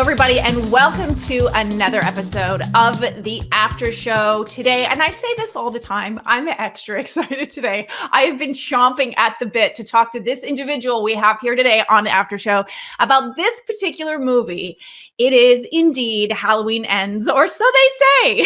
everybody, and welcome to another episode of the Aftershow today. And I say this all the time, I'm extra excited today. I have been chomping at the bit to talk to this individual we have here today on the Aftershow about this particular movie. It is indeed Halloween Ends, or so they say.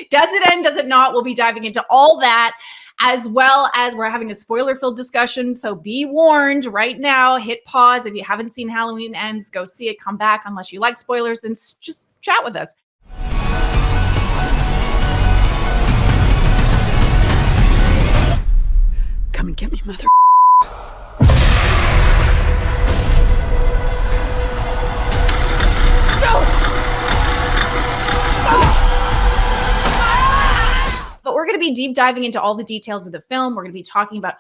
Does it end? Does it not? We'll be diving into all that, as well as we're having a spoiler-filled discussion. So be warned right now, hit pause. If you haven't seen Halloween Ends, go see it, come back. Unless you like spoilers, then just chat with us. Come and get me, mother. But we're going to be deep diving into all the details of the film. We're going to be talking about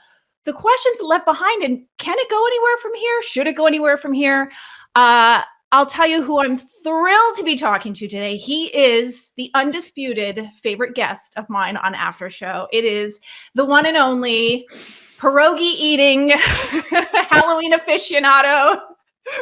the questions left behind and can it go anywhere from here? Should it go anywhere from here? I'll tell you who I'm thrilled to be talking to today. He is the undisputed favorite guest of mine on Aftershow. It is the one and only pierogi eating Halloween aficionado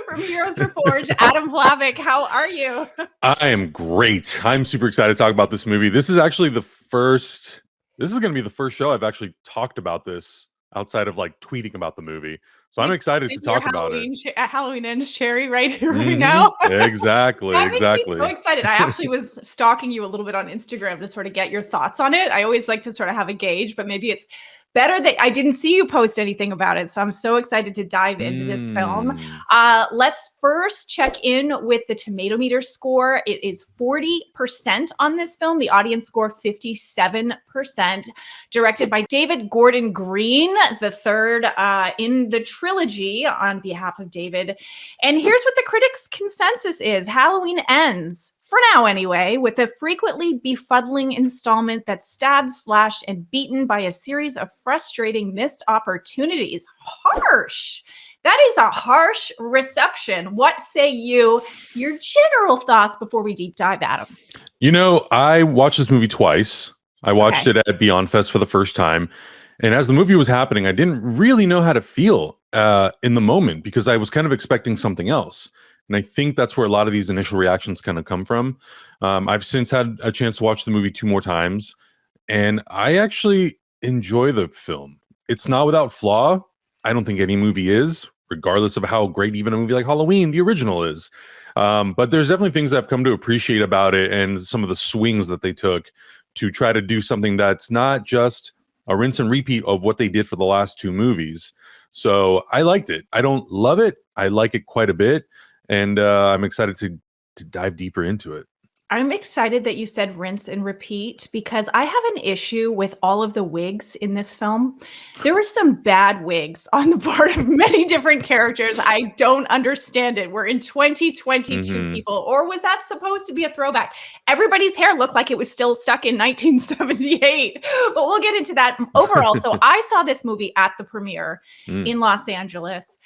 from Heroes Reforged, Adam Hlavac. How are you? I am great. I'm super excited to talk about this movie. This is actually going to be the first show I've actually talked about this outside of like tweeting about the movie. So I'm excited to talk about it. Halloween Ends cherry right now. Exactly. That makes me so excited. I actually was stalking you a little bit on Instagram to sort of get your thoughts on it. I always like to sort of have a gauge, but maybe it's better that I didn't see you post anything about it. So I'm so excited to dive into this film. Let's first check in with the tomato meter score. It is 40% on this film. The audience score 57%. Directed by David Gordon Green, the third in the trilogy on behalf of David. And here's what the critics' consensus is. Halloween Ends, for now anyway, with a frequently befuddling installment that's stabbed, slashed, and beaten by a series of frustrating missed opportunities. Harsh. That is a harsh reception. What say you? Your general thoughts before we deep dive, Adam. You know, I watched this movie twice. I watched it at Beyond Fest for the first time. And as the movie was happening, I didn't really know how to feel in the moment because I was kind of expecting something else. And I think that's where a lot of these initial reactions kind of come from. I've since had a chance to watch the movie 2 more times, and I actually enjoy the film. It's not without flaw. I don't think any movie is, regardless of how great even a movie like Halloween, the original, is. But there's definitely things I've come to appreciate about it and some of the swings that they took to try to do something that's not just a rinse and repeat of what they did for the last 2 movies. So I liked it. I don't love it. I like it quite a bit. And I'm excited to dive deeper into it. I'm excited that you said rinse and repeat because I have an issue with all of the wigs in this film. There were some bad wigs on the part of many different characters. I don't understand it. We're in 2022, people. Or was that supposed to be a throwback? Everybody's hair looked like it was still stuck in 1978. But we'll get into that overall. So I saw this movie at the premiere in Los Angeles.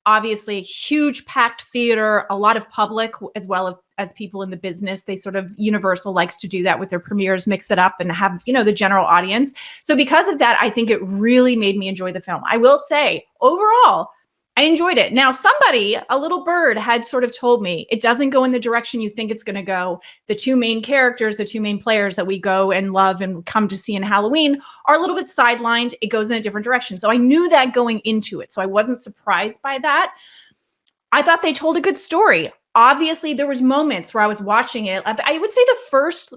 Obviously, huge packed theater, a lot of public as well as people in the business. They sort of, Universal likes to do that with their premieres, mix it up and have, the general audience. So because of that, I think it really made me enjoy the film. I will say, overall, I enjoyed it. Now, somebody, a little bird, had sort of told me it doesn't go in the direction you think it's going to go. The 2 main characters, the 2 main players that we go and love and come to see in Halloween are a little bit sidelined. It goes in a different direction. So I knew that going into it. So I wasn't surprised by that. I thought they told a good story. Obviously, there was moments where I was watching it. I would say the first,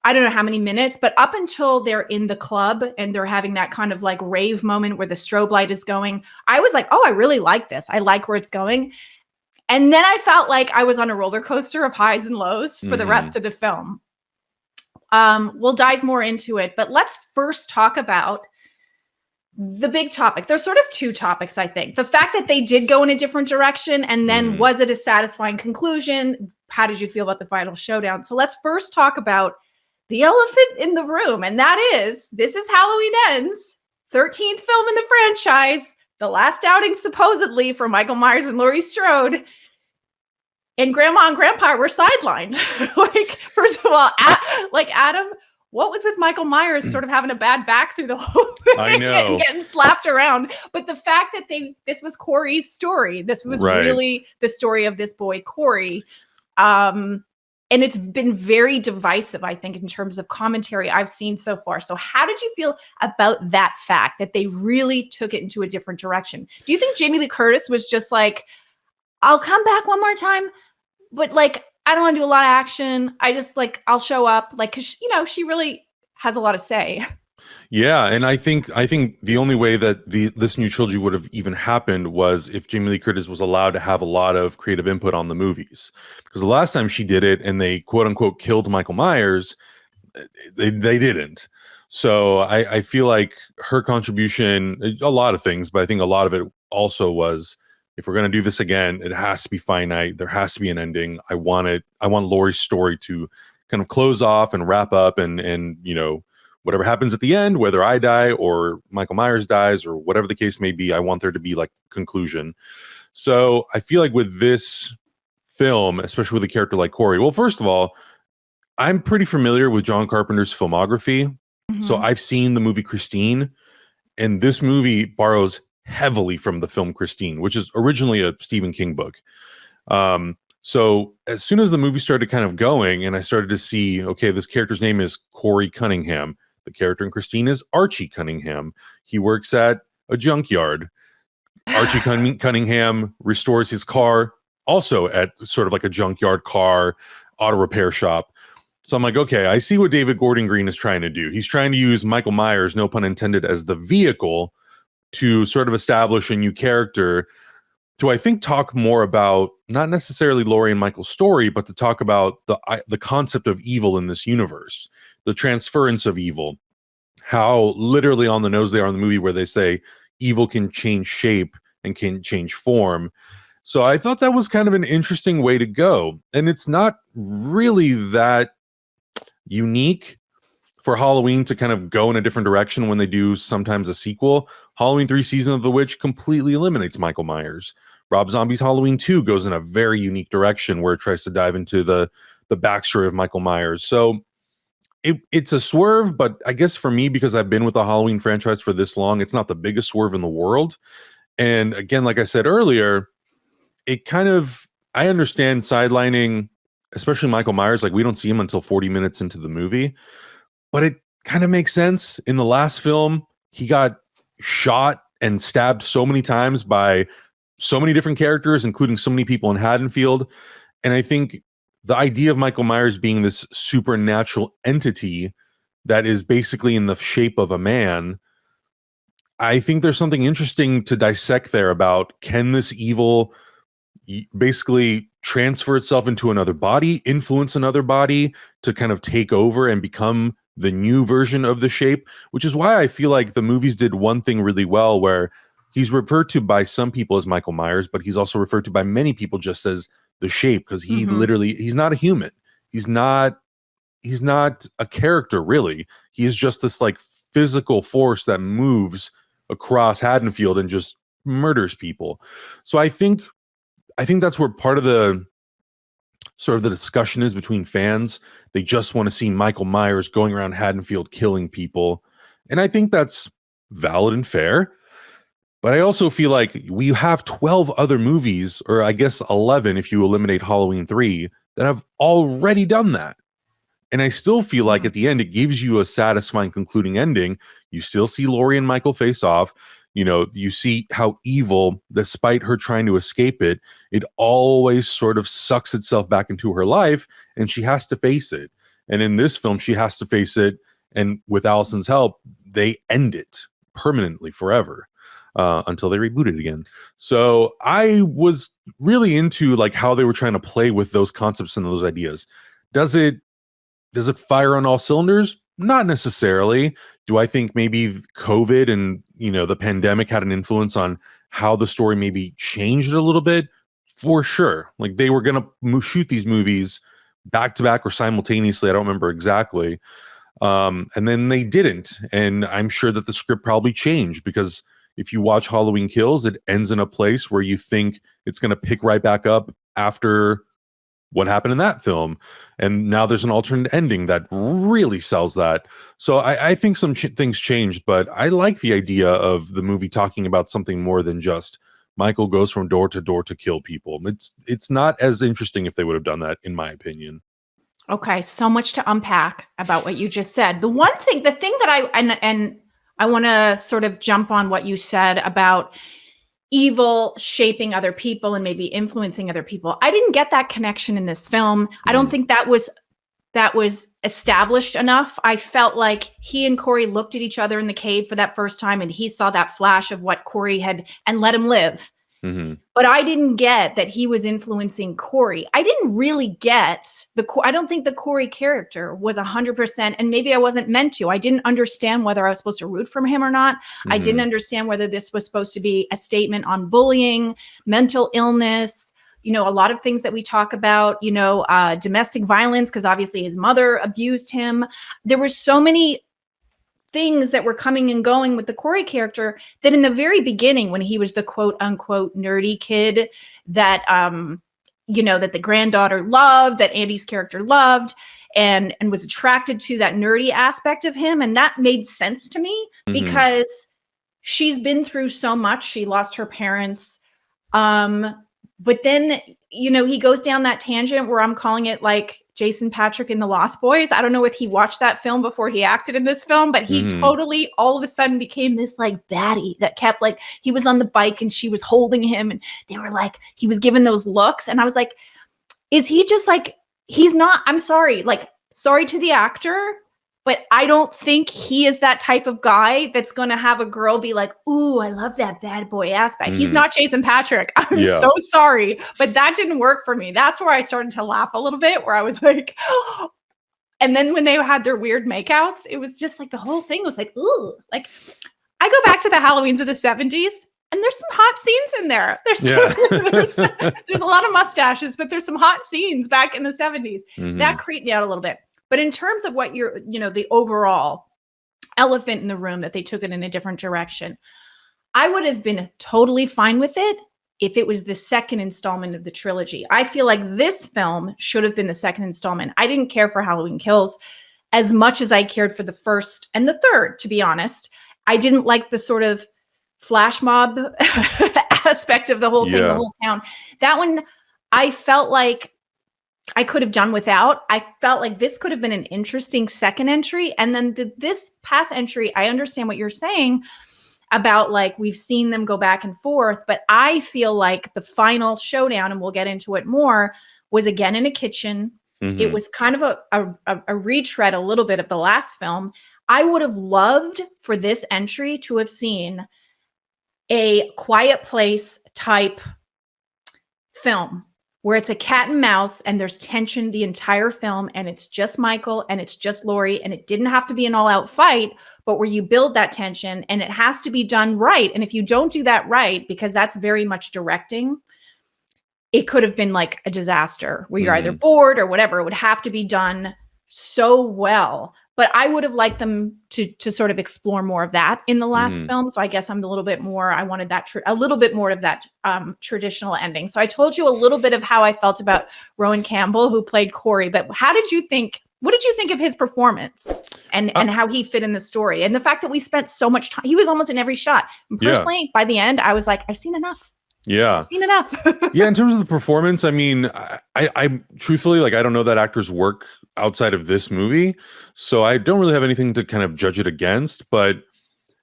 I don't know how many minutes, but up until they're in the club and they're having that kind of like rave moment where the strobe light is going, I was like, oh, I really like this. I like where it's going. And then I felt like I was on a roller coaster of highs and lows for the rest of the film. We'll dive more into it, but let's first talk about the big topic. There's sort of 2 topics, I think. The fact that they did go in a different direction, and then was it a satisfying conclusion? How did you feel about the final showdown? So let's first talk about the elephant in the room, and that is, this is Halloween Ends, 13th film in the franchise, the last outing supposedly for Michael Myers and Laurie Strode, and Grandma and Grandpa were sidelined. First of all, Adam, what was with Michael Myers sort of having a bad back through the whole thing I know. and getting slapped around? But the fact that this was Corey's story. This was really the story of this boy, Corey. And it's been very divisive, I think, in terms of commentary I've seen so far. So how did you feel about that fact that they really took it into a different direction? Do you think Jamie Lee Curtis was just like, I'll come back one more time, but like, I don't want to do a lot of action. I just like, I'll show up, like, cause she really has a lot to say. Yeah, and I think the only way that this new trilogy would have even happened was if Jamie Lee Curtis was allowed to have a lot of creative input on the movies. Because the last time she did it and they quote unquote killed Michael Myers, they didn't. So I feel like her contribution, a lot of things, but I think a lot of it also was, if we're going to do this again, it has to be finite. There has to be an ending. I want Laurie's story to kind of close off and wrap up, and whatever happens at the end, whether I die or Michael Myers dies or whatever the case may be, I want there to be like conclusion. So I feel like with this film, especially with a character like Corey, well, first of all, I'm pretty familiar with John Carpenter's filmography. Mm-hmm. So I've seen the movie Christine, and this movie borrows heavily from the film Christine, which is originally a Stephen King book. So as soon as the movie started kind of going and I started to see, okay, this character's name is Corey Cunningham. The character in Christine is Archie Cunningham. He works at a junkyard. Archie Cunningham restores his car also at sort of like a junkyard car auto repair shop. So I'm like, okay, I see what David Gordon Green is trying to do. He's trying to use Michael Myers, no pun intended, as the vehicle to sort of establish a new character, to, I think, talk more about not necessarily Laurie and Michael's story, but to talk about the concept of evil in this universe, the transference of evil, how literally on the nose they are in the movie where they say evil can change shape and can change form. So I thought that was kind of an interesting way to go. And it's not really that unique for Halloween to kind of go in a different direction when they do sometimes a sequel. Halloween 3 Season of the Witch completely eliminates Michael Myers. Rob Zombie's Halloween 2 goes in a very unique direction where it tries to dive into the backstory of Michael Myers. So it's a swerve, but I guess for me, because I've been with the Halloween franchise for this long, it's not the biggest swerve in the world. And again, like I said earlier, it kind of, I understand sidelining, especially Michael Myers, like we don't see him until 40 minutes into the movie, but it kind of makes sense. In the last film, he got shot and stabbed so many times by so many different characters, including so many people in Haddonfield. And I think the idea of Michael Myers being this supernatural entity that is basically in the shape of a man, I think there's something interesting to dissect there about, can this evil basically transfer itself into another body, influence another body to kind of take over and become the new version of the shape, which is why I feel like the movies did one thing really well, where he's referred to by some people as Michael Myers, but he's also referred to by many people just as the shape, because he literally, he's not a human. He's not a character, really. He is just this like physical force that moves across Haddonfield and just murders people. So I think that's where part of the sort of the discussion is between fans. They just want to see Michael Myers going around Haddonfield killing people. And I think that's valid and fair. But I also feel like we have 12 other movies, or I guess 11 if you eliminate Halloween 3, that have already done that. And I still feel like at the end, it gives you a satisfying concluding ending. You still see Laurie and Michael face off. You know, you see how evil, despite her trying to escape it, it always sort of sucks itself back into her life, and she has to face it. And in this film, she has to face it. And with Allison's help, they end it permanently forever. Until they reboot it again. So I was really into like how they were trying to play with those concepts and those ideas. Does it fire on all cylinders? Not necessarily. Do I think maybe COVID and, the pandemic had an influence on how the story maybe changed a little bit? For sure. Like they were going to shoot these movies back to back or simultaneously. I don't remember exactly. And then they didn't. And I'm sure that the script probably changed, because if you watch Halloween Kills, it ends in a place where you think it's going to pick right back up after what happened in that film, and now there's an alternate ending that really sells that. So I think some things changed, but I like the idea of the movie talking about something more than just Michael goes from door to kill people. It's not as interesting if they would have done that, in my opinion. Okay, so much to unpack about what you just said. The thing that I want to sort of jump on what you said about evil shaping other people and maybe influencing other people. I didn't get that connection in this film. I don't think that was established enough. I felt like he and Corey looked at each other in the cave for that first time, and he saw that flash of what Corey had and let him live. Mm-hmm. But I didn't get that he was influencing Corey. I didn't really get I don't think the Corey character was 100%, and maybe I wasn't meant to. I didn't understand whether I was supposed to root for him or not. Mm-hmm. I didn't understand whether this was supposed to be a statement on bullying, mental illness, a lot of things that we talk about, domestic violence, because obviously his mother abused him. There were so many things that were coming and going with the Corey character that in the very beginning, when he was the quote unquote nerdy kid that, that the granddaughter loved, that Andy's character loved, and was attracted to that nerdy aspect of him. And that made sense to me because she's been through so much. She lost her parents. But then, he goes down that tangent where I'm calling it like Jason Patrick in The Lost Boys. I don't know if he watched that film before he acted in this film, but he totally all of a sudden became this like baddie that kept like, he was on the bike and she was holding him and they were like, he was giving those looks. And I was like, is he just like, he's not, I'm sorry, like, sorry to the actor, but I don't think he is that type of guy that's going to have a girl be like, ooh, I love that bad boy aspect. He's not Jason Patrick. I'm so sorry, but that didn't work for me. That's where I started to laugh a little bit, where I was like, oh. And then when they had their weird makeouts, it was just like the whole thing was like, ooh, like I go back to the Halloweens of the 70s. And there's some hot scenes in there. There's a lot of mustaches, but there's some hot scenes back in the 70s. That creeped me out a little bit. But in terms of what the overall elephant in the room, that they took it in a different direction, I would have been totally fine with it if it was the second installment of the trilogy. I feel like this film should have been the second installment. I didn't care for Halloween Kills as much as I cared for the first and the third, to be honest. I didn't like the sort of flash mob aspect of the whole thing, the whole town. That one, I felt like I could have done without. I felt like this could have been an interesting second entry. And then this past entry, I understand what you're saying about like, we've seen them go back and forth, but I feel like the final showdown, and we'll get into it more, was again in a kitchen. It was kind of a retread a little bit of the last film. I would have loved for this entry to have seen a Quiet Place type film where it's a cat and mouse and there's tension the entire film and it's just Michael and it's just Laurie, and it didn't have to be an all-out fight, but where you build that tension and it has to be done right. And if you don't do that right, because that's very much directing, it could have been like a disaster where you're either bored or whatever. It would have to be done so well. But I would have liked them to sort of explore more of that in the last film. So I guess I'm a little bit more, I wanted that a little bit more of that traditional ending. So I told you a little bit of how I felt about Rowan Campbell, who played Corey. But what did you think of his performance and how he fit in the story? And the fact that we spent so much time, he was almost in every shot. And personally, by the end, I was like, I've seen enough. I've seen enough. In terms of the performance, I mean, I truthfully, like, I don't know that actor's work outside of this movie, so I don't really have anything to kind of judge it against. But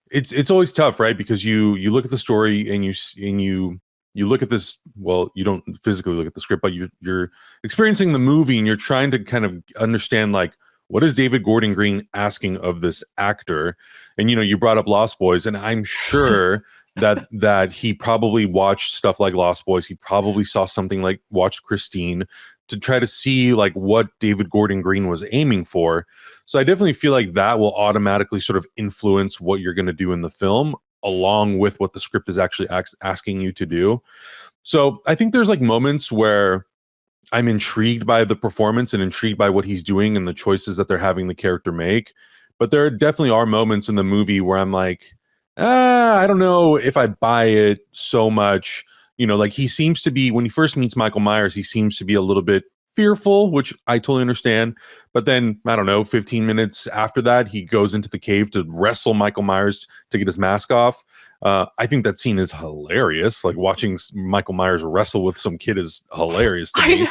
it's always tough, right? Because you look at the story and you look at this. Well, you don't physically look at the script, but you're experiencing the movie and you're trying to kind of understand, like, what is David Gordon Green asking of this actor? And you brought up Lost Boys, and I'm sure that he probably watched stuff like Lost Boys. He probably saw something like watched Christine to try to see like what David Gordon Green was aiming for. So I definitely feel like that will automatically sort of influence what you're going to do in the film, along with what the script is actually asking you to do. So I think there's like moments where I'm intrigued by the performance and intrigued by what he's doing and the choices that they're having the character make. But there definitely are moments in the movie where I'm like, I don't know if I buy it so much. Like he seems to be, when he first meets Michael Myers, he seems to be a little bit fearful, which I totally understand. But then, I don't know, 15 minutes after that, he goes into the cave to wrestle Michael Myers to get his mask off. I think that scene is hilarious. Like watching Michael Myers wrestle with some kid is hilarious to me.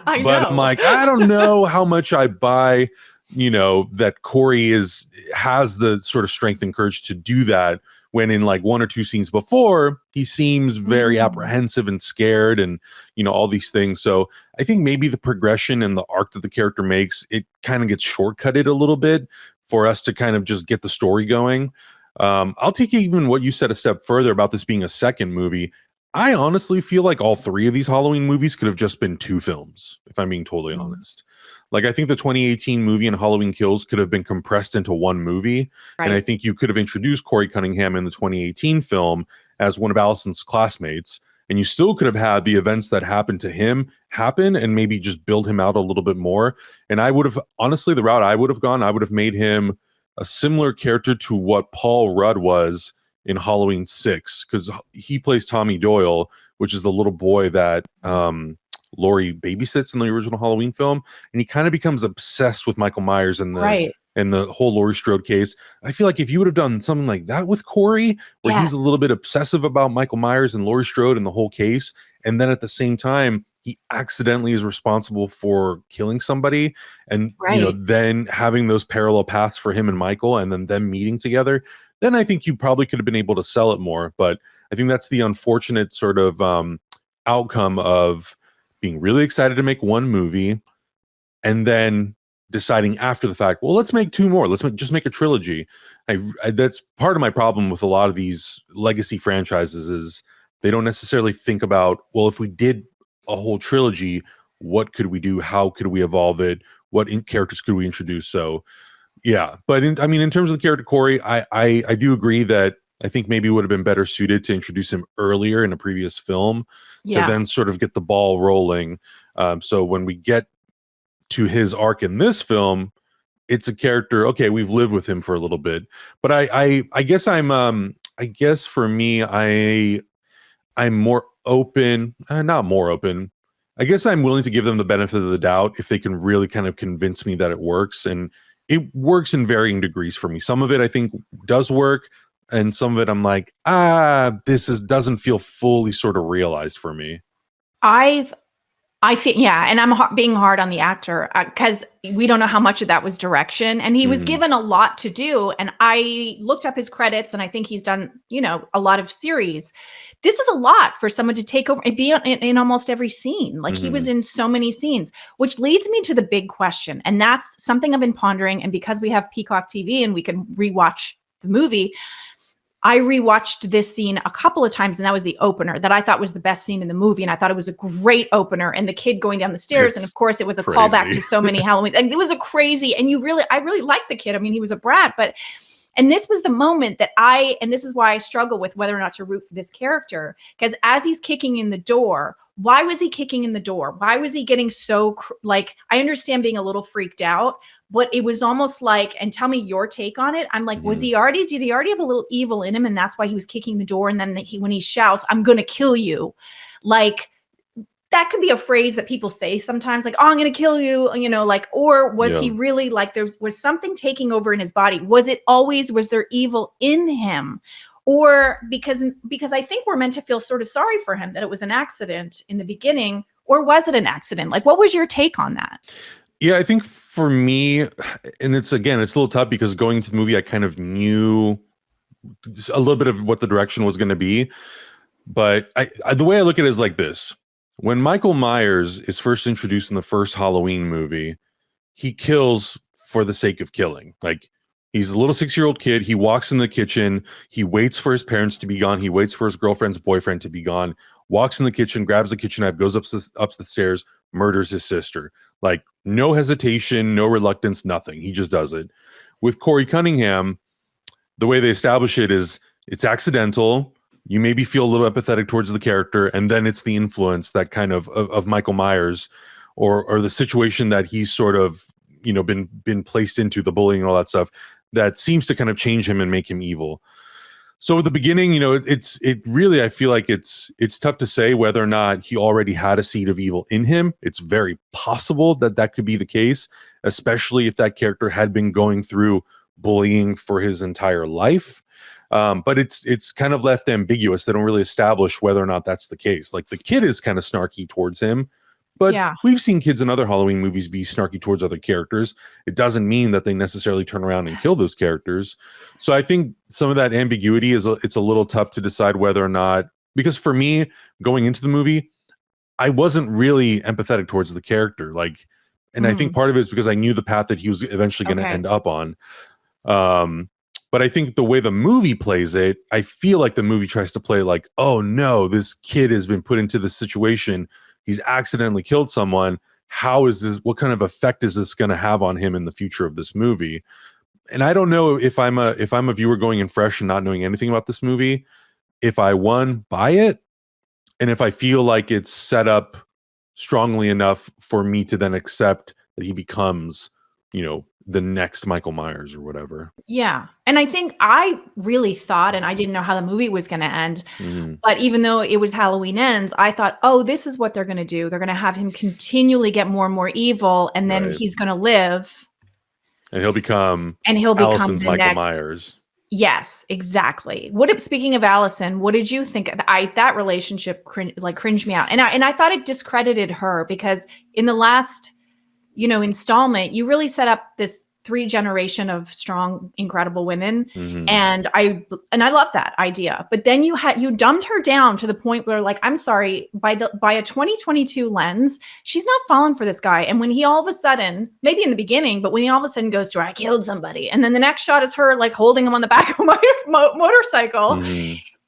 I know. But I'm like, I don't know how much I buy, that Corey has the sort of strength and courage to do that, when in like one or two scenes before, he seems very apprehensive and scared and, all these things. So I think maybe the progression and the arc that the character makes, it kind of gets shortcutted a little bit for us to kind of just get the story going. I'll take even what you said a step further about this being a second movie. I honestly feel like all three of these Halloween movies could have just been two films, if I'm being totally honest. Like, I think the 2018 movie and Halloween Kills could have been compressed into one movie. Right. And I think you could have introduced Corey Cunningham in the 2018 film as one of Allison's classmates. And you still could have had the events that happened to him happen and maybe just build him out a little bit more. And I would have, honestly, the route I would have gone, I would have made him a similar character to what Paul Rudd was in Halloween 6, because he plays Tommy Doyle, which is the little boy that Laurie babysits in the original Halloween film, and he kind of becomes obsessed with Michael Myers and the whole Laurie Strode case. I feel like if you would have done something like that with Corey, where he's a little bit obsessive about Michael Myers and Laurie Strode and the whole case, and then at the same time he accidentally is responsible for killing somebody, and then having those parallel paths for him and Michael, and then them meeting together, then I think you probably could have been able to sell it more. But I think that's the unfortunate sort of outcome of being really excited to make one movie and then deciding after the fact, well, let's make two more. Let's just make a trilogy. That's part of my problem with a lot of these legacy franchises, is they don't necessarily think about, well, if we did a whole trilogy, what could we do? How could we evolve it? What characters could we introduce? So, yeah. But in terms of the character Corey, I do agree that I think maybe it would have been better suited to introduce him earlier in a previous film to then sort of get the ball rolling. So when we get to his arc in this film, it's a character, okay, we've lived with him for a little bit. But I guess I guess for me, I'm more open, not more open. I guess I'm willing to give them the benefit of the doubt if they can really kind of convince me that it works. And it works in varying degrees for me. Some of it I think does work, and some of it I'm like, doesn't feel fully sort of realized for me. I feel, and I'm being hard on the actor because we don't know how much of that was direction, and he was given a lot to do. And I looked up his credits, and I think he's done, a lot of series. This is a lot for someone to take over and be in almost every scene. Like he was in so many scenes, which leads me to the big question, and that's something I've been pondering. And because we have Peacock TV and we can rewatch the movie, I rewatched this scene a couple of times, and that was the opener that I thought was the best scene in the movie. And I thought it was a great opener, and the kid going down the stairs. And of course it was a callback to so many Halloween. Like, it was a crazy, and I really liked the kid. I mean, he was a brat, and this was the moment that and this is why I struggle with whether or not to root for this character. Because as he's kicking in the door, why was he kicking in the door? Why was he getting so, I understand being a little freaked out, but it was almost like, and tell me your take on it. I'm like, did he already have a little evil in him? And that's why he was kicking the door. And then when he shouts, I'm going to kill you. Like, that could be a phrase that people say sometimes, like, oh, I'm going to kill you, or was he really like, there was something taking over in his body? Was there evil in him? Or because I think we're meant to feel sort of sorry for him that it was an accident in the beginning, or was it an accident? Like, what was your take on that? Yeah, I think for me, and it's a little tough because going into the movie, I kind of knew a little bit of what the direction was going to be. But the way I look at it is like this. When Michael Myers is first introduced in the first Halloween movie, he kills for the sake of killing. Like, he's a little 6-year-old kid. He walks in the kitchen. He waits for his parents to be gone. He waits for his girlfriend's boyfriend to be gone. Walks in the kitchen, grabs the kitchen knife, goes up the stairs, murders his sister. Like, no hesitation, no reluctance, nothing. He just does it. With Corey Cunningham, the way they establish it is it's accidental. You maybe feel a little empathetic towards the character, and then it's the influence that kind of Michael Myers or the situation that he's sort of, been placed into, the bullying and all that stuff, that seems to kind of change him and make him evil. So at the beginning, it really, I feel like it's tough to say whether or not he already had a seed of evil in him. It's very possible that that could be the case, especially if that character had been going through bullying for his entire life. But it's kind of left ambiguous. They don't really establish whether or not that's the case. Like the kid is kind of snarky towards him, but Yeah. we've seen kids in other Halloween movies be snarky towards other characters. It doesn't mean that they necessarily turn around and kill those characters. So I think some of that ambiguity it's a little tough to decide whether or not, because for me, going into the movie, I wasn't really empathetic towards the character. And I think part of it is because I knew the path that he was eventually going to end up on. But I think the way the movie plays it, I feel like the movie tries to play like, oh no, this kid has been put into this situation. He's accidentally killed someone. How is this? What kind of effect is this going to have on him in the future of this movie? And I don't know if I'm a viewer going in fresh and not knowing anything about this movie, if I buy it, and if I feel like it's set up strongly enough for me to then accept that he becomes, the next Michael Myers or whatever. Yeah. And I think I really thought, and I didn't know how the movie was going to end, but even though it was Halloween Ends, I thought, oh, this is what they're going to do. They're going to have him continually get more and more evil, and then he's going to live. And he'll become Allison's Michael Myers. Yes, exactly. Speaking of Allison, what did you think? That relationship cringed me out. And I thought it discredited her because in the last installment, you really set up this 3 generation of strong, incredible women. And I love that idea. But then you dumbed her down to the point where, like, I'm sorry, by a 2022 lens, she's not falling for this guy. And when he all of a sudden, maybe in the beginning, but when he all of a sudden goes to her, I killed somebody. And then the next shot is her like holding him on the back of a motorcycle.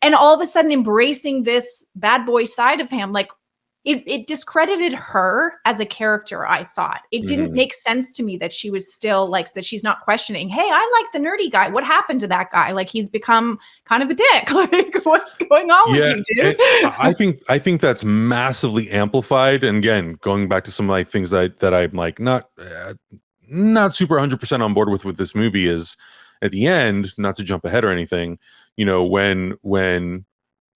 And all of a sudden embracing this bad boy side of him, like, it discredited her as a character, I thought. It didn't make sense to me that she was still like, that she's not questioning, hey, I like the nerdy guy. What happened to that guy? Like, he's become kind of a dick. Like, what's going on with you, dude? I think that's massively amplified. And again, going back to some of my things that I'm like not super 100% on board with this movie is at the end, not to jump ahead or anything, when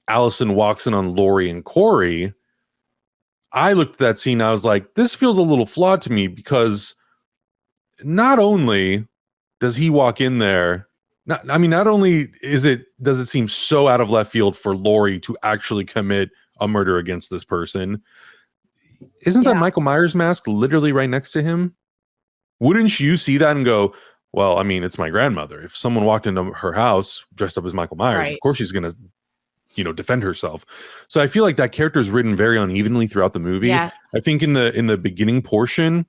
Allison walks in on Laurie and Corey, I looked at that scene, I was like, this feels a little flawed to me because not only does he walk in there, not only does it seem so out of left field for Laurie to actually commit a murder against this person, isn't that Michael Myers mask literally right next to him? Wouldn't you see that and go, well, I mean, it's my grandmother. If someone walked into her house dressed up as Michael Myers, of course she's going to defend herself. So I feel like that character is written very unevenly throughout the movie. I think in the beginning portion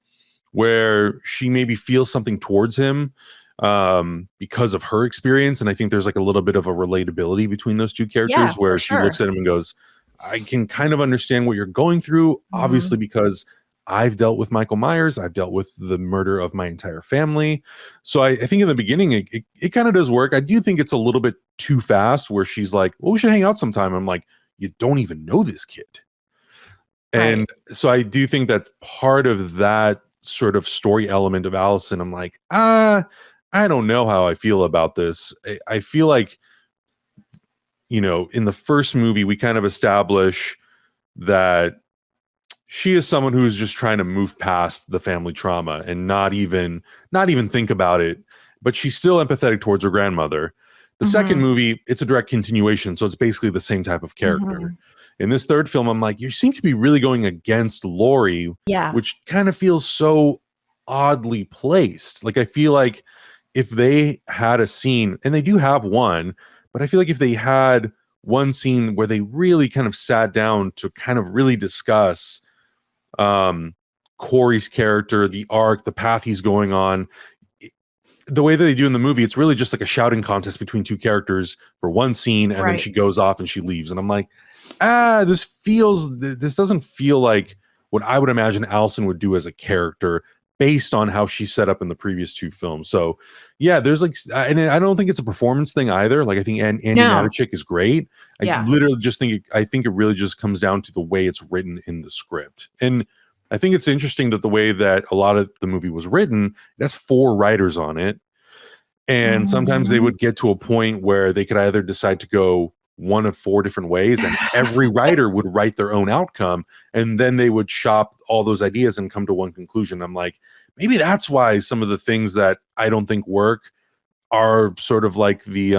where she maybe feels something towards him because of her experience, and I think there's like a little bit of a relatability between those two characters where she looks at him and goes, I can kind of understand what you're going through, obviously, because I've dealt with Michael Myers. I've dealt with the murder of my entire family. So I think in the beginning, it kind of does work. I do think it's a little bit too fast where she's like, well, we should hang out sometime. I'm like, you don't even know this kid. And so I do think that part of that sort of story element of Allison, I'm like, I don't know how I feel about this. I feel like, in the first movie, we kind of establish that she is someone who's just trying to move past the family trauma and not even think about it, but she's still empathetic towards her grandmother. The second movie, it's a direct continuation, so it's basically the same type of character. In this third film, I'm like, you seem to be really going against Laurie, which kind of feels so oddly placed. Like, I feel like if they had a scene, and they do have one, but I feel like if they had one scene where they really kind of sat down to kind of really discuss Corey's character, the arc, the path he's going on, the way that they do in the movie, it's really just like a shouting contest between two characters for one scene, and then she goes off and she leaves. And I'm like, this doesn't feel like what I would imagine Allison would do as a character based on how she's set up in the previous two films. So yeah, there's like, and I don't think it's a performance thing either. Like, I think Andy Matichik is great. I literally just think it really just comes down to the way it's written in the script. And I think it's interesting that the way that a lot of the movie was written, it has 4 writers on it. And sometimes they Mhm. would get to a point where they could either decide to go one of 4 different ways, and every writer would write their own outcome, and then they would shop all those ideas and come to one conclusion. I'm like, maybe that's why some of the things that I don't think work are sort of like the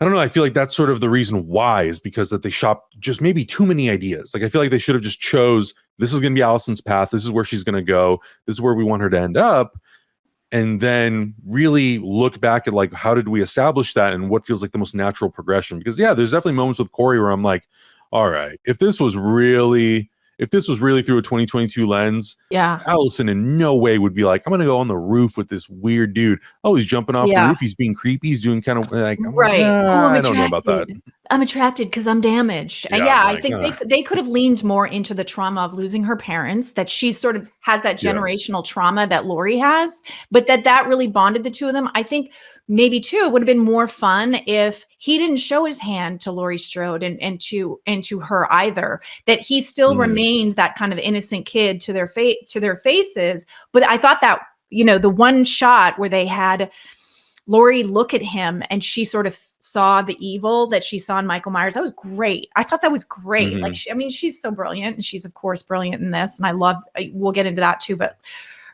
I don't know. I feel like that's sort of the reason why, is because that they shop just maybe too many ideas. Like, I feel like they should have just chose, this is going to be Allison's path. This is where she's going to go. This is where we want her to end up. And then really look back at, like, how did we establish that and what feels like the most natural progression? Because yeah, there's definitely moments with Corey where I'm like, all right, if this was really through a 2022 lens, Yeah. Allison in no way would be like, I'm gonna go on the roof with this weird dude. Oh, he's jumping off the Yeah. roof. He's being creepy. He's doing kind of like, Right. Oh, I'm I don't know about that. attracted because I'm damaged. Yeah, Yeah, I'm I like, think they could have leaned more into the trauma of losing her parents, that she sort of has that Yeah. generational trauma that Lori has, but that really bonded the two of them. I think maybe too, it would have been more fun if he didn't show his hand to Laurie Strode and to her either, that he still remained that kind of innocent kid to their faces. But I thought that, the one shot where they had Lori look at him and she sort of saw the evil that she saw in Michael Myers, that was great. I thought that was great. Like, she's so brilliant, and she's of course brilliant in this. And we'll get into that too, but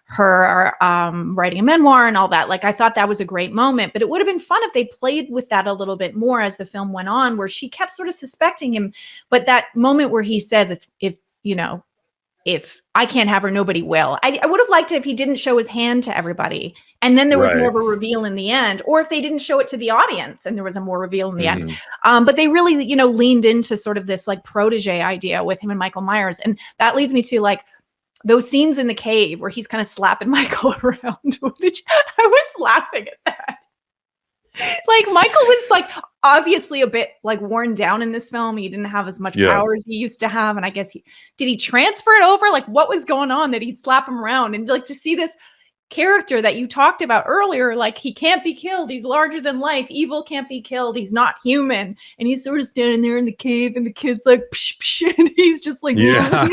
her writing a memoir and all that, like, I thought that was a great moment. But it would have been fun if they played with that a little bit more as the film went on, where she kept sort of suspecting him. But that moment where he says, if I can't have her, nobody will. I would have liked it if he didn't show his hand to everybody, and then there was more of a reveal in the end, or if they didn't show it to the audience and there was a more reveal in the end. But they really, leaned into sort of this like protege idea with him and Michael Myers. And that leads me to like those scenes in the cave where he's kind of slapping Michael around. I was laughing at that. Like, Michael was like obviously a bit like worn down in this film. He didn't have as much power as he used to have. And I guess did he transfer it over? Like, what was going on that he'd slap him around? And like, to see this character that you talked about earlier, like, he can't be killed. He's larger than life. Evil can't be killed. He's not human. And he's sort of standing there in the cave, and the kid's like, psh, psh, and he's just like, yeah.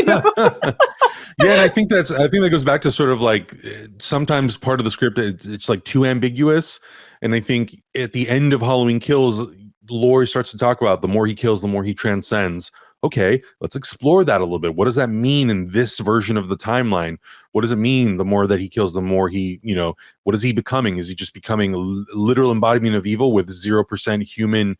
Yeah, and I think that goes back to sort of like, sometimes part of the script, it's like too ambiguous. And I think at the end of Halloween Kills, Laurie starts to talk about the more he kills, the more he transcends. Okay, let's explore that a little bit. What does that mean in this version of the timeline? What does it mean the more that he kills, the more he, what is he becoming? Is he just becoming a literal embodiment of evil with 0% human,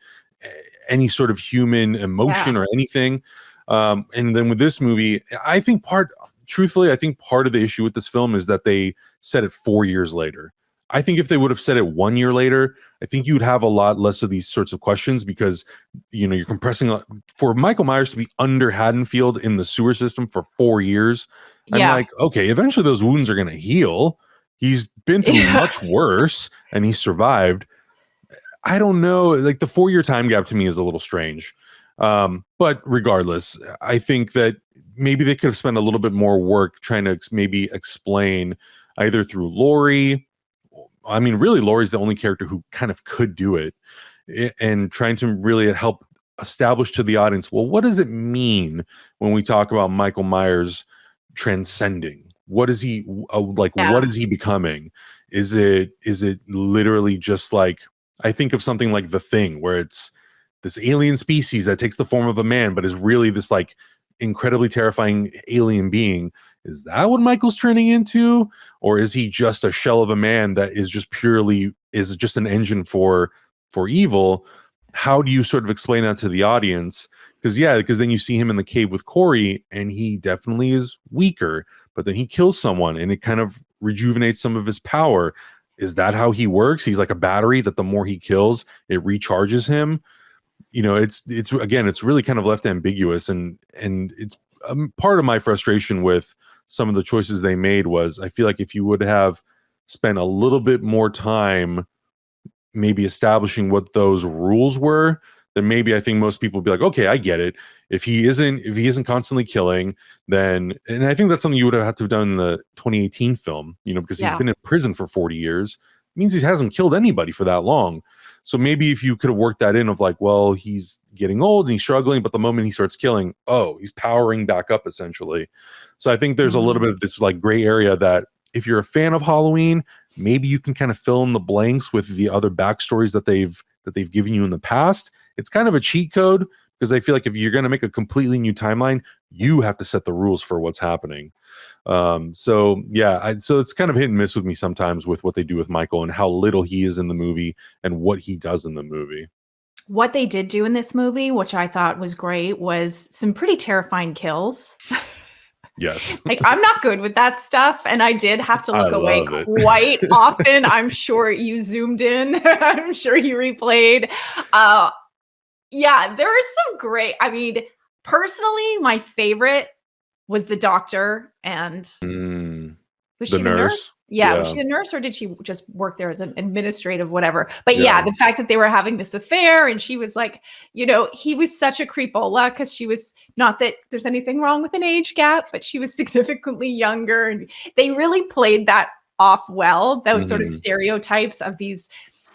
any sort of human emotion or anything? And then with this movie, I think part of the issue with this film is that they set it 4 years later. I think if they would have said it 1 year later, I think you'd have a lot less of these sorts of questions, because, you're compressing for Michael Myers to be under Haddonfield in the sewer system for 4 years. I'm like, okay, eventually those wounds are going to heal. He's been through much worse and he survived. I don't know. Like, the 4 year time gap to me is a little strange. But regardless, I think that maybe they could have spent a little bit more work trying to maybe explain, either through Laurie. I mean, really, Laurie's the only character who kind of could do it, and trying to really help establish to the audience, well, what does it mean when we talk about Michael Myers transcending? What is he What is he becoming? Is it literally just like, I think of something like The Thing, where it's this alien species that takes the form of a man, but is really this like incredibly terrifying alien being. Is that what Michael's turning into? Or is he just a shell of a man that is just an engine for evil? How do you sort of explain that to the audience? Because then you see him in the cave with Corey, and he definitely is weaker, but then he kills someone and it kind of rejuvenates some of his power. Is that how he works? He's like a battery that the more he kills, it recharges him. It's really kind of left ambiguous, and it's part of my frustration with some of the choices they made was, I feel like if you would have spent a little bit more time maybe establishing what those rules were, then maybe I think most people would be like, okay, I get it. If he isn't constantly killing, then, and I think that's something you would have had to have done in the 2018 film, because he's been in prison for 40 years. It means he hasn't killed anybody for that long. So maybe if you could have worked that in of like, well, he's getting old and he's struggling, but the moment he starts killing, he's powering back up essentially. So I think there's a little bit of this like gray area that if you're a fan of Halloween, maybe you can kind of fill in the blanks with the other backstories that they've given you in the past. It's kind of a cheat code, because I feel like if you're going to make a completely new timeline, you have to set the rules for what's happening. So it's kind of hit and miss with me sometimes with what they do with Michael and how little he is in the movie and what he does in the movie. What they did do in this movie, which I thought was great, was some pretty terrifying kills. Yes. Like, I'm not good with that stuff, and I did have to look away quite often. I'm sure you zoomed in. I'm sure you replayed. Yeah, there are some great, I mean, personally, my favorite was the doctor, and was she the nurse? Yeah, was she a nurse, or did she just work there as an administrative whatever? But yeah, the fact that they were having this affair, and she was like, you know, he was such a creepola, because she was, not that there's anything wrong with an age gap, but she was significantly younger, and they really played that off well, those sort of stereotypes of these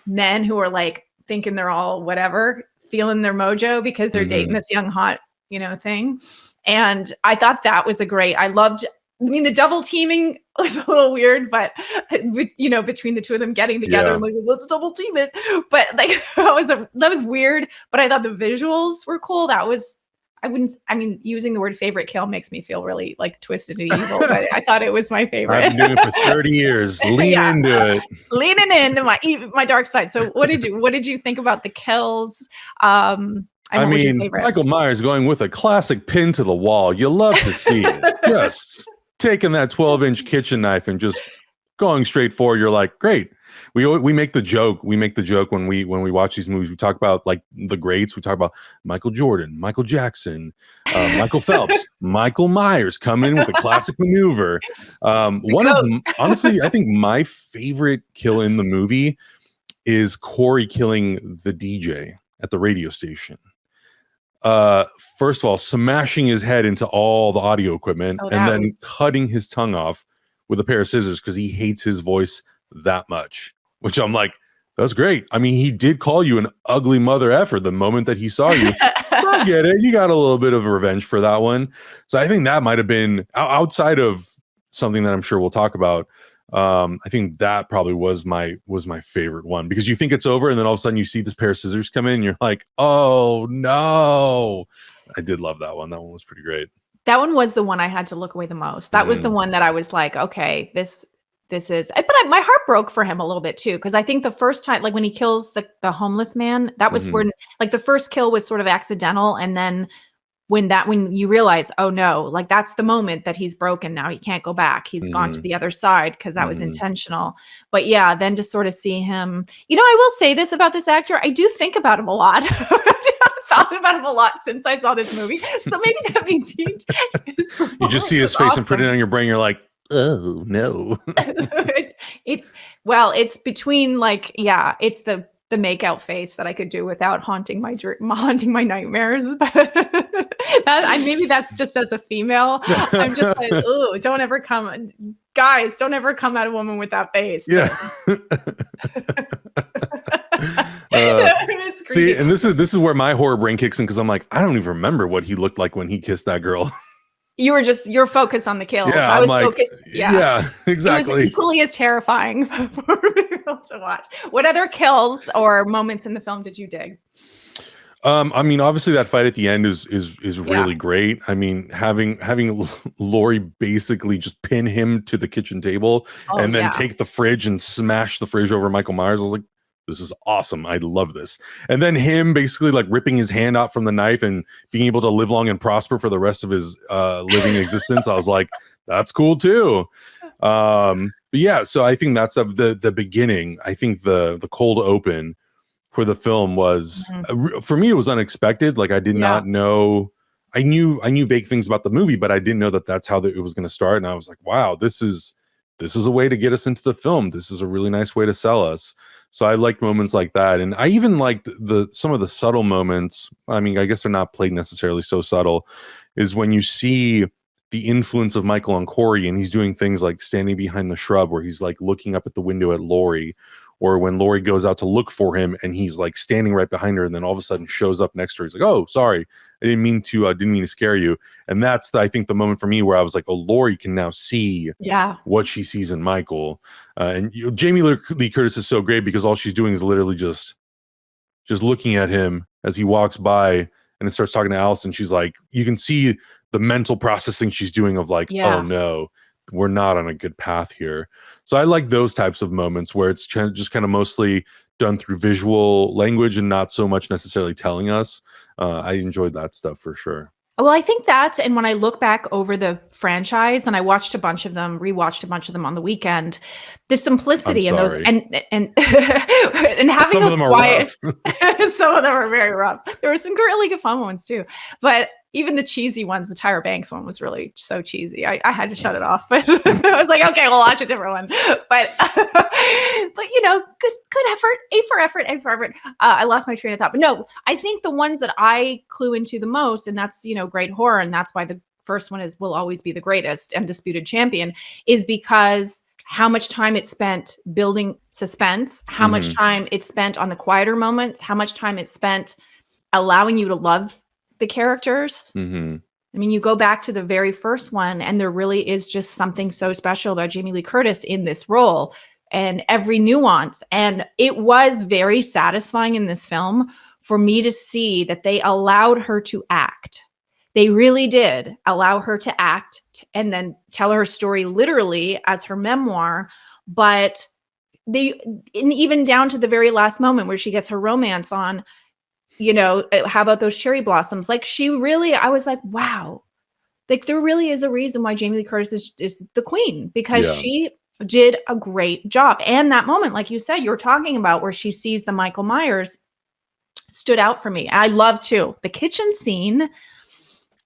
men who are like thinking they're all whatever, feeling their mojo because they're dating this young hot, you know, thing. And I thought that was I mean, the double teaming was a little weird, but you know, between the two of them getting together, and like, let's double team it. But like, that was weird. But I thought the visuals were cool. I mean, using the word favorite kill makes me feel really like twisted and evil, but I thought it was my favorite. I've been doing it for 30 years. Lean into it. Leaning into my dark side. So what did you think about the kills? I mean, Michael Myers going with a classic pin to the wall. You love to see it. Just taking that 12-inch kitchen knife and just going straight forward. You're like, great. We make the joke. We make the joke when we watch these movies. We talk about like the greats. We talk about Michael Jordan, Michael Jackson, Michael Phelps, Michael Myers coming in with a classic maneuver. Honestly, I think my favorite kill in the movie is Corey killing the DJ at the radio station. First of all, smashing his head into all the audio equipment and then cutting his tongue off with a pair of scissors because he hates his voice that much, which I'm like, that's great. I mean, he did call you an ugly mother effer the moment that he saw you. I get it. You got a little bit of revenge for that one. So I think that might have been outside of something that I'm sure we'll talk about. I think that probably was my favorite one, because you think it's over and then all of a sudden you see this pair of scissors come in and you're like, oh no. I did love that one. That one was pretty great. That one was the one I had to look away the most. That was the one that I was like, okay, this is, but my heart broke for him a little bit too. Cause I think the first time, like when he kills the homeless man, that was when like the first kill was sort of accidental. And then when you realize, oh no, like that's the moment that he's broken now. He can't go back. He's gone to the other side because that was intentional. But yeah, then to sort of see him, you know, I will say this about this actor. I do think about him a lot. I've thought about him a lot since I saw this movie. So maybe that means you just see his face and put it on your brain. You're like, oh no. It's between like, yeah, it's the makeout face that I could do without haunting my nightmares. But maybe that's just as a female. I'm just like, oh, don't ever come at a woman with that face. Yeah. See, and this is where my horror brain kicks in, because I'm like, I don't even remember what he looked like when he kissed that girl. You're focused on the kills. Yeah, I was focused. Yeah, exactly. It was equally as terrifying for people to watch. What other kills or moments in the film did you dig? I mean, obviously that fight at the end is really great. I mean, having Laurie basically just pin him to the kitchen table and then take the fridge and smash the fridge over Michael Myers. I was like, this is awesome. I love this. And then him basically like ripping his hand out from the knife and being able to live long and prosper for the rest of his living existence. I was like, that's cool too. But yeah, so I think that's the beginning. I think the cold open for the film was for me, it was unexpected. Like I did not know. I knew vague things about the movie, but I didn't know that that's how it was going to start. And I was like, wow, this is a way to get us into the film. This is a really nice way to sell us. So I liked moments like that. And I even liked some of the subtle moments. I mean, I guess they're not played necessarily so subtle, is when you see the influence of Michael on Corey, and he's doing things like standing behind the shrub where he's like looking up at the window at Laurie, or when Laurie goes out to look for him and he's like standing right behind her, and then all of a sudden shows up next to her. He's like, "Oh, sorry, I didn't mean to scare you." And that's I think the moment for me where I was like, "Oh, Laurie can now see what she sees in Michael." And Jamie Lee Curtis is so great because all she's doing is literally just looking at him as he walks by, and it starts talking to Allison. She's like, you can see the mental processing she's doing of like, oh no, we're not on a good path here. So I like those types of moments where it's just kind of mostly done through visual language and not so much necessarily telling us. I enjoyed that stuff for sure. Well, I think and when I look back over the franchise, and I watched a bunch of them, rewatched a bunch of them on the weekend, the simplicity in those and and having some those of them quiet, are rough. some of them are very rough. There were some really good fun ones too, but even the cheesy ones, the Tyra Banks one was really so cheesy. I had to shut it off, but I was like, okay, we'll watch a different one. But you know, good effort, A for effort. I lost my train of thought, but no, I think the ones that I clue into the most, and that's, you know, great horror, and that's why the first one will always be the greatest, undisputed champion, is because how much time it spent building suspense, how much time it spent on the quieter moments, how much time it spent allowing you to love the characters. I mean, you go back to the very first one, and there really is just something so special about Jamie Lee Curtis in this role and every nuance. And it was very satisfying in this film for me to see that they allowed her to act. They really did allow her to act and then tell her story literally as her memoir. But even down to the very last moment where she gets her romance on, you know, how about those cherry blossoms? Like, I was like, wow, like there really is a reason why Jamie Lee Curtis is the queen, because she did a great job. And that moment, like you said, you were talking about where she sees the Michael Myers, stood out for me. I love too the kitchen scene.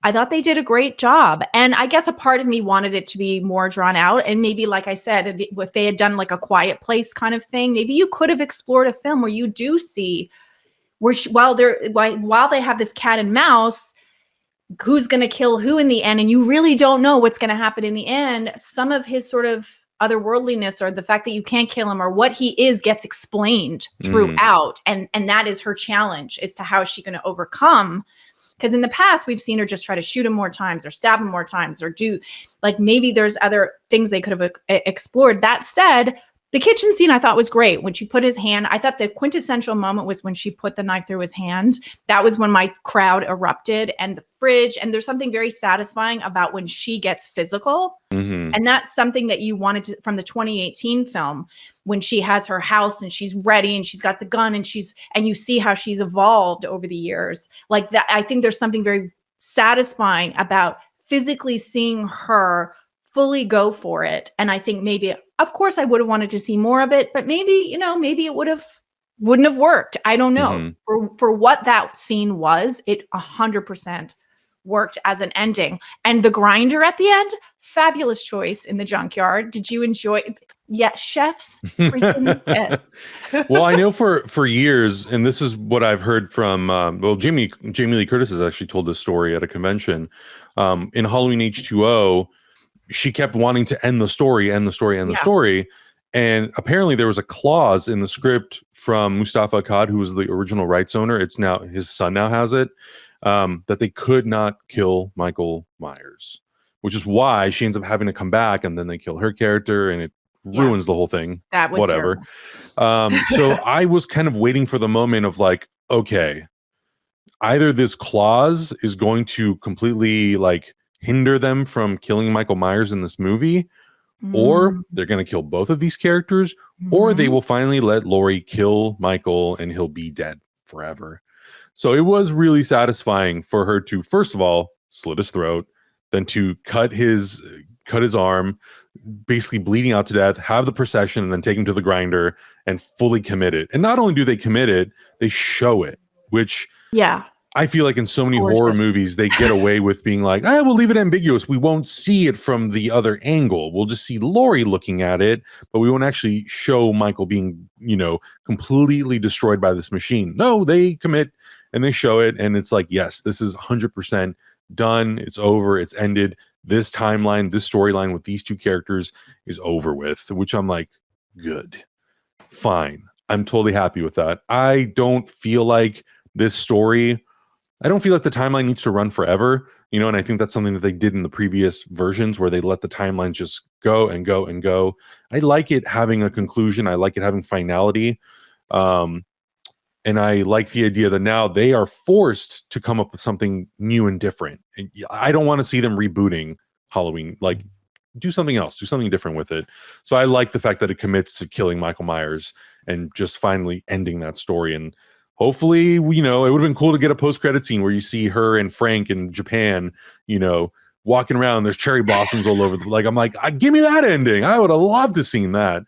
I thought they did a great job. And I guess a part of me wanted it to be more drawn out. And maybe, like I said, if they had done like a Quiet Place kind of thing, maybe you could have explored a film where you do see where while they have this cat and mouse, who's going to kill who in the end, and you really don't know what's going to happen in the end. Some of his sort of otherworldliness, or the fact that you can't kill him, or what he is, gets explained throughout, and that is her challenge as to how is she going to overcome. Because in the past, we've seen her just try to shoot him more times or stab him more times, or do like maybe there's other things they could have explored. That said, the kitchen scene I thought was great. When she put his hand, I thought the quintessential moment was when she put the knife through his hand. That was when my crowd erupted. And the fridge, and there's something very satisfying about when she gets physical. And that's something that you wanted to, from the 2018 film, when she has her house and she's ready and she's got the gun and you see how she's evolved over the years. Like that, I think there's something very satisfying about physically seeing her fully go for it. And I think maybe, of course, I would have wanted to see more of it, but maybe, you know, maybe it wouldn't have worked. I don't know. For what that scene was, it 100% worked as an ending. And the grinder at the end, fabulous choice in the junkyard. Did you enjoy it? Yeah, chef's freaking kiss. Well, I know for years, and this is what I've heard from Jamie Lee Curtis has actually told this story at a convention. In Halloween H2O, she kept wanting to end the story. And apparently there was a clause in the script from Mustafa Akkad, who was the original rights owner. It's now his son now has it, that they could not kill Michael Myers, which is why she ends up having to come back, and then they kill her character, and it ruins the whole thing. That was whatever. So I was kind of waiting for the moment of like, okay, either this clause is going to completely like hinder them from killing Michael Myers in this movie, or they're going to kill both of these characters, or they will finally let Laurie kill Michael and he'll be dead forever. So it was really satisfying for her to, first of all, slit his throat, then to cut his arm, basically bleeding out to death, have the procession, and then take him to the grinder and fully commit it. And not only do they commit it, they show it, which I feel like in so many horror movies, they get away with being like, we'll leave it ambiguous. We won't see it from the other angle. We'll just see Laurie looking at it, but we won't actually show Michael being, you know, completely destroyed by this machine. No, they commit and they show it. And it's like, yes, this is 100% done. It's over. It's ended. This timeline, this storyline with these two characters is over with, which I'm like, good. fine. I'm totally happy with that. I don't feel like the timeline needs to run forever, and I think that's something that they did in the previous versions where they let the timelines just go and go and go. I like it having a conclusion. I like it having finality. And I like the idea that now they are forced to come up with something new and different. And I don't want to see them rebooting Halloween. Like, do something else, do something different with it. So I like the fact that it commits to killing Michael Myers and just finally ending that story. And hopefully, it would have been cool to get a post-credit scene where you see her and Frank in Japan, walking around. There's cherry blossoms all over. I'm like, give me that ending. I would have loved to seen that.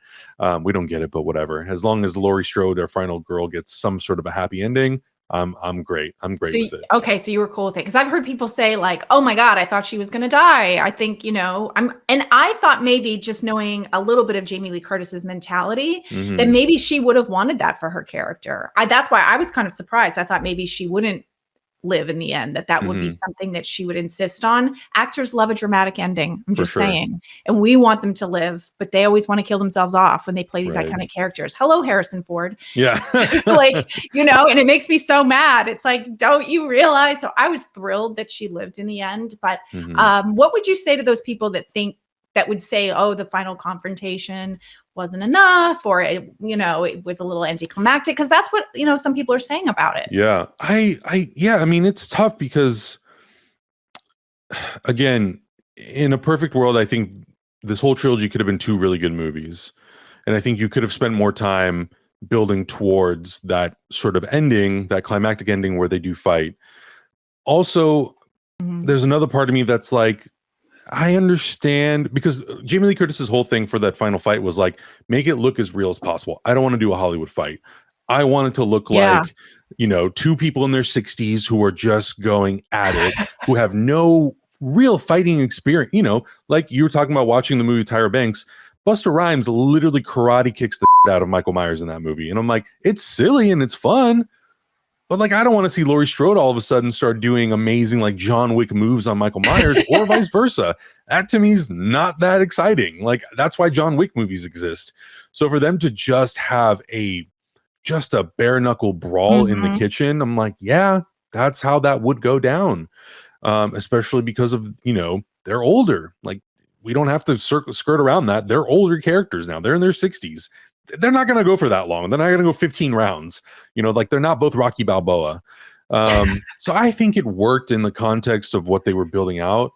We don't get it, but whatever. As long as Laurie Strode, our final girl, gets some sort of a happy ending, I'm great. I'm great with it. Okay, so you were cool with it because I've heard people say like, "Oh my God, I thought she was going to die." I think and I thought maybe just knowing a little bit of Jamie Lee Curtis's mentality, that maybe she would have wanted that for her character. That's why I was kind of surprised. I thought maybe she wouldn't live in the end, that would be something that she would insist on. Actors love a dramatic ending. I'm just saying. And we want them to live, but they always want to kill themselves off when they play these iconic characters. Hello, Harrison Ford. Yeah. And it makes me so mad. It's like, don't you realize? So I was thrilled that she lived in the end. But what would you say to those people that would say, oh, the final confrontation wasn't enough, or it was a little anticlimactic? Because that's what some people are saying about it. Yeah, I mean, it's tough because, again, in a perfect world, I think this whole trilogy could have been 2 really good movies, and I think you could have spent more time building towards that sort of ending, that climactic ending where they do fight. Also, there's another part of me that's like, I understand, because Jamie Lee Curtis's whole thing for that final fight was like, make it look as real as possible. I don't want to do a Hollywood fight. I want it to look like, 2 people in their 60s who are just going at it, who have no real fighting experience. Like you were talking about watching the movie Tyra Banks, Busta Rhymes literally karate kicks the out of Michael Myers in that movie. And I'm like, it's silly and it's fun. But I don't want to see Laurie Strode all of a sudden start doing amazing John Wick moves on Michael Myers or vice versa. That to me is not that exciting. That's why John Wick movies exist. So for them to just have a bare knuckle brawl in the kitchen, I'm like, yeah, that's how that would go down. Especially because of, they're older. We don't have to skirt around that. They're older characters now. They're in their 60s. They're not going to go for that long. They're not going to go 15 rounds. They're not both Rocky Balboa. So I think it worked in the context of what they were building out.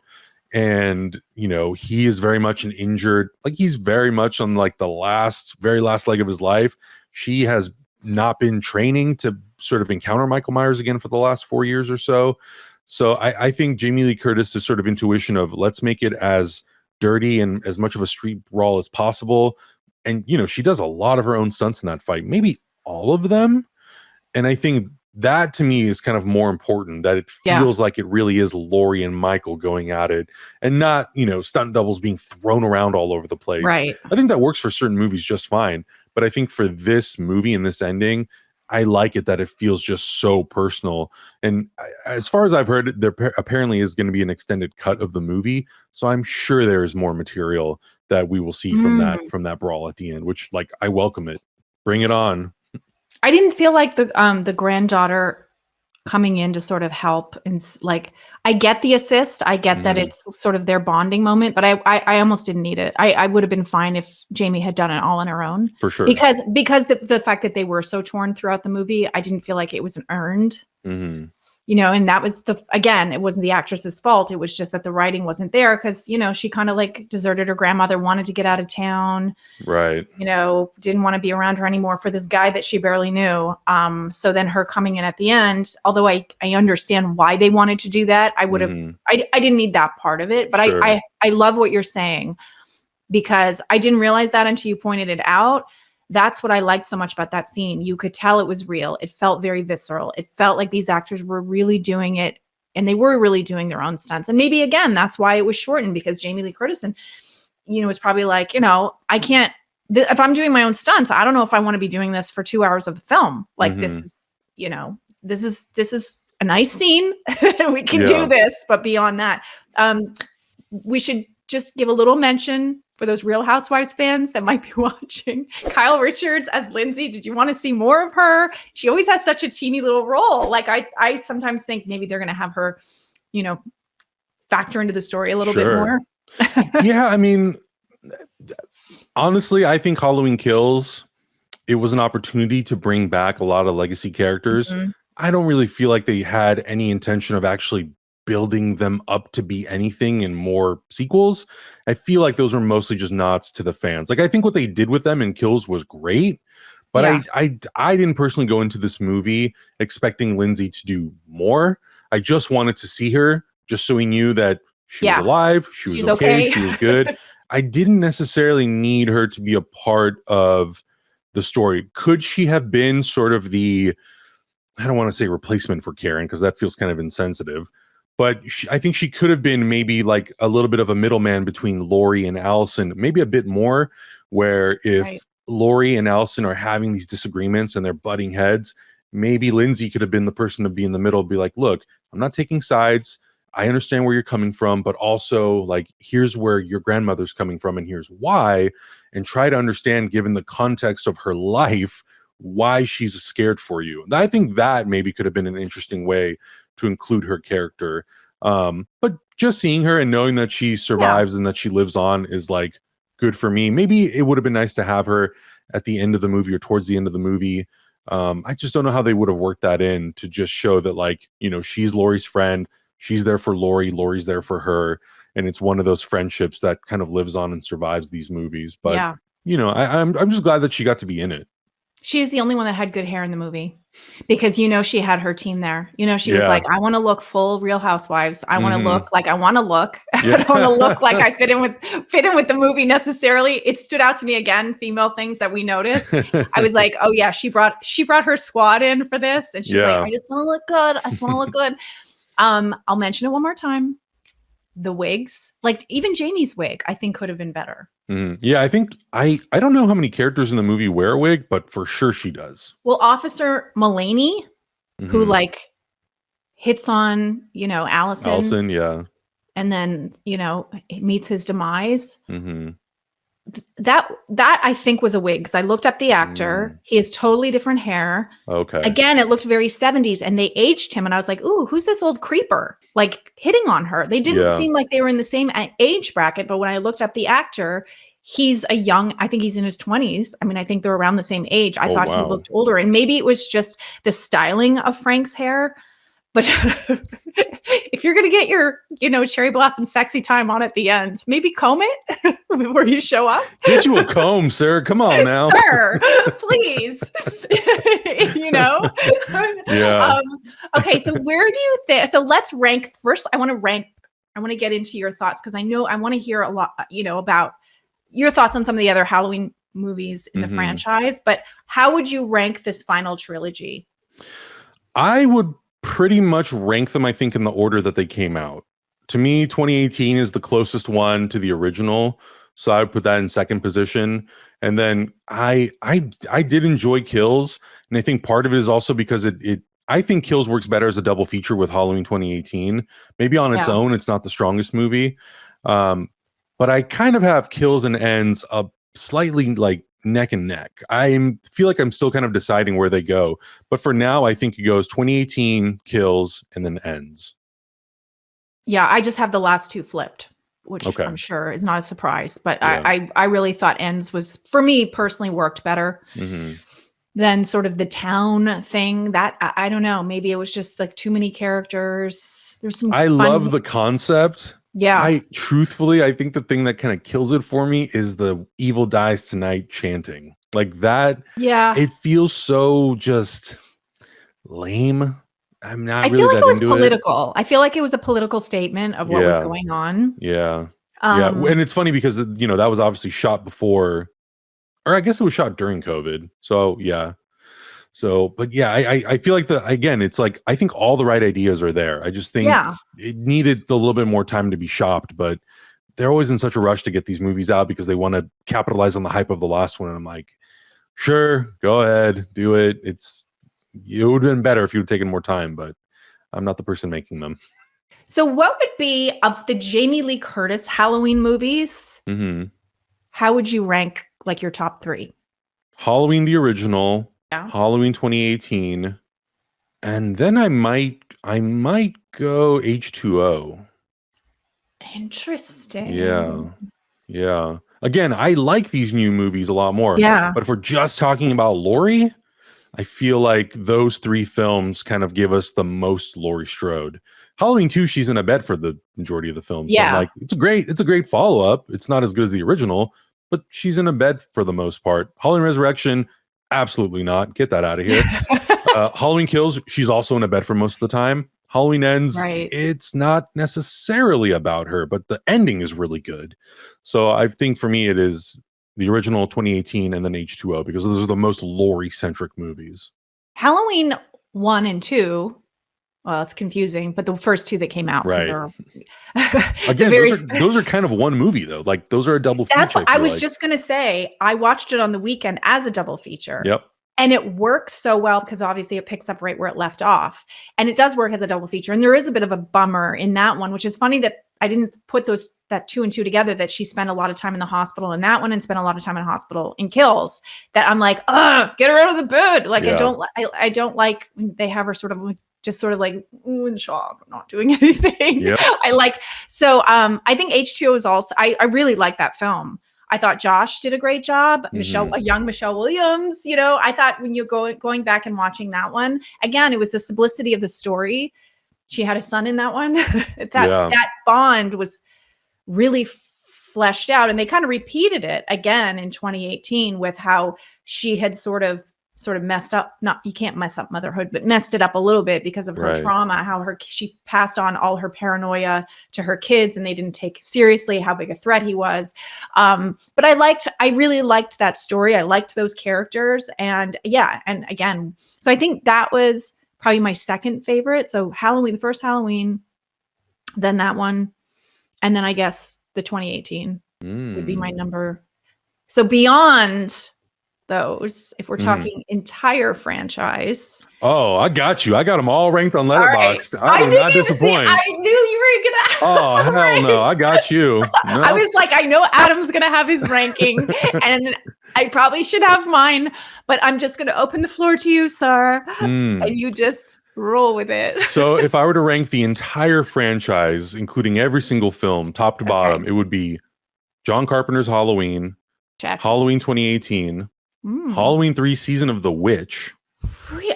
And, he is very much an injured, he's very much on the very last leg of his life. She has not been training to sort of encounter Michael Myers again for the last 4 years or so. So I think Jamie Lee Curtis's sort of intuition of let's make it as dirty and as much of a street brawl as possible. And, she does a lot of her own stunts in that fight, maybe all of them. And I think that to me is kind of more important, that it feels like it really is Laurie and Michael going at it and not, stunt doubles being thrown around all over the place. Right. I think that works for certain movies just fine. But I think for this movie and this ending, I like it that it feels just so personal. And as far as I've heard, there apparently is going to be an extended cut of the movie. So I'm sure there is more material that we will see from that brawl at the end, which I welcome it. Bring it on. I didn't feel like the granddaughter coming in to sort of help, and I get the assist. I get that it's sort of their bonding moment, but I almost didn't need it. I would have been fine if Jamie had done it all on her own. For sure. Because the fact that they were so torn throughout the movie, I didn't feel like it was earned. And that was it wasn't the actress's fault. It was just that the writing wasn't there because, she kind of deserted her grandmother, wanted to get out of town. Right. Didn't want to be around her anymore for this guy that she barely knew. So then her coming in at the end, although I understand why they wanted to do that, I would have, I didn't need that part of it, but sure. I love what you're saying because I didn't realize that until you pointed it out. That's what I liked so much about that scene. You could tell it was real. It felt very visceral. It felt like these actors were really doing it, and they were really doing their own stunts. And maybe, again, that's why it was shortened, because Jamie Lee Curtis, was probably like, I can't, if I'm doing my own stunts, I don't know if I want to be doing this for 2 hours of the film. This is a nice scene. We can do this. But beyond that, we should just give a little mention for those Real Housewives fans that might be watching. Kyle Richards as Lindsay. Did you want to see more of her? She always has such a teeny little role. Like I sometimes think maybe they're going to have her, factor into the story a little bit more. Yeah, I mean, honestly, I think Halloween Kills, it was an opportunity to bring back a lot of legacy characters. Mhm. I don't really feel like they had any intention of actually building them up to be anything in more sequels. I feel like those were mostly just nods to the fans. Like I think what they did with them in Kills was great, but Yeah. I didn't personally go into this movie expecting Lindsay to do more. I just wanted to see her just so we knew that she was alive, she was okay, she was good. I didn't necessarily need her to be a part of the story. Could she have been sort of the, I don't want to say replacement for Karen because that feels kind of insensitive, but I think she could have been maybe like a little bit of a middleman between Lori and Allison, maybe a bit more, where if Lori and Allison are having these disagreements and they're butting heads, maybe Lindsay could have been the person to be in the middle, be like, look, I'm not taking sides. I understand where you're coming from, but also like, here's where your grandmother's coming from and here's why, and try to understand, given the context of her life, why she's scared for you. I think that maybe could have been an interesting way to include her character. But just seeing her and knowing that she survives and that she lives on is like good for me. Maybe it would have been nice to have her at the end of the movie or towards the end of the movie. I just don't know how they would have worked that in to just show that, like, she's Lori's friend. She's there for Lori. Lori's there for her. And it's one of those friendships that kind of lives on and survives these movies. But, I'm just glad that she got to be in it. She is the only one that had good hair in the movie because, she had her team there. She was like, I want to look full Real Housewives. I want to look like I want to look. I don't want to look like I fit in with the movie necessarily. It stood out to me again, female things that we noticed. I was like, oh yeah, she brought her squad in for this. And she's like, I just want to look good. I just want to look good. I'll mention it one more time. The wigs, like even Jamie's wig, I think could have been better. Yeah, I think I don't know how many characters in the movie wear a wig, but for sure she does. Well, Officer Mulaney, who like hits on, Allison, yeah, and then meets his demise. That I think was a wig because I looked up the actor. He has totally different hair. Okay. Again, it looked very 70s, and they aged him, and I was like, "Ooh, who's this old creeper?" Like hitting on her. They didn't seem like they were in the same age bracket, but when I looked up the actor, he's a young. I think he's in his 20s. I mean, I think they're around the same age. I thought he looked older, and maybe it was just the styling of Frank's hair. But if you're going to get your, cherry blossom sexy time on at the end, maybe comb it before you show up. Get you a comb, sir. Come on now. Sir, please. Yeah. Okay, so where do you think, so let's rank first. I want to get into your thoughts because I know I want to hear a lot, about your thoughts on some of the other Halloween movies in the franchise, but how would you rank this final trilogy? I would pretty much rank them, I think, in the order that they came out. To me, 2018 is the closest one to the original, so I would put that in second position. And then I did enjoy Kills, and I think part of it is also because I think Kills works better as a double feature with Halloween 2018. Maybe on its own, it's not the strongest movie, but I kind of have Kills and Ends up slightly like neck and neck. I feel like I'm still kind of deciding where they go, but for now I think it goes 2018 Kills and then Ends. Yeah, I just have the last two flipped, which I'm sure is not a surprise, but I really thought Ends was, for me personally, worked better than sort of the town thing. That I don't know, maybe it was just like too many characters. There's some love the concept. Yeah. I think the thing that kind of kills it for me is the evil dies tonight chanting. Like that. Yeah. It feels so just lame. I'm not really that into it. I feel like it was political. I feel like it was a political statement of what was going on. Yeah. And it's funny because, that was obviously shot before, or I guess it was shot during COVID. So, yeah. But yeah, I feel like it's like, I think all the right ideas are there. I just think it needed a little bit more time to be shopped, but they're always in such a rush to get these movies out because they want to capitalize on the hype of the last one. And I'm like, sure, go ahead, do it. It would have been better if you had taken more time, but I'm not the person making them. So what would be, of the Jamie Lee Curtis Halloween movies, how would you rank like your top 3? Halloween the original, Yeah. Halloween 2018, and then I might go H2O. Interesting. Yeah. Again, I like these new movies a lot more. Yeah. But if we're just talking about Laurie, I feel like those 3 films kind of give us the most Laurie Strode. Halloween 2, she's in a bed for the majority of the film. So I'm like, it's a great follow-up. It's not as good as the original, but she's in a bed for the most part. Halloween Resurrection, absolutely not. Get that out of here. Halloween Kills, she's also in a bed for most of the time. Halloween Ends, Right. it's not necessarily about her, but the ending is really good. So I think for me, it is the original 2018 and then H2O, because those are the most Laurie-centric movies. Halloween 1 and 2. Well, it's confusing, but the first 2 that came out. Right. Again, those are kind of one movie, though. Like, those are a double feature. That's what I was just going to say. I watched it on the weekend as a double feature. Yep. And it works so well because obviously it picks up right where it left off. And it does work as a double feature. And there is a bit of a bummer in that one, which is funny that I didn't put that 2 and 2 together, that she spent a lot of time in the hospital in that one and spent a lot of time in hospital in Kills, that I'm like, get her out of the bed. Like, yeah. I don't like when they have her sort of like, just sort of like in shock, not doing anything. Yep. I think H2O is also, I really like that film. I thought Josh did a great job. Mm-hmm. A young Michelle Williams, I thought when you're going back and watching that one, again, it was the simplicity of the story. She had a son in that one. That bond was really fleshed out, and they kind of repeated it again in 2018 with how she had sort of messed up. Not, you can't mess up motherhood, but messed it up a little bit because of her trauma, how she passed on all her paranoia to her kids, and they didn't take seriously how big a threat he was. But I really liked that story. I liked those characters, and again, so I think that was probably my second favorite. So Halloween, the first Halloween, then that one, and then I guess the 2018 would be my number. So beyond those, if we're talking entire franchise. Oh, I got you. I got them all ranked on Letterboxd. Right. I will not disappoint. I knew you were gonna. Oh, hell no! I got you. No. I was like, I know Adam's gonna have his ranking, and I probably should have mine, but I'm just gonna open the floor to you, sir, and you just roll with it. So, if I were to rank the entire franchise, including every single film, top to bottom, it would be John Carpenter's Halloween, Halloween 2018. Halloween 3 Season of the Witch.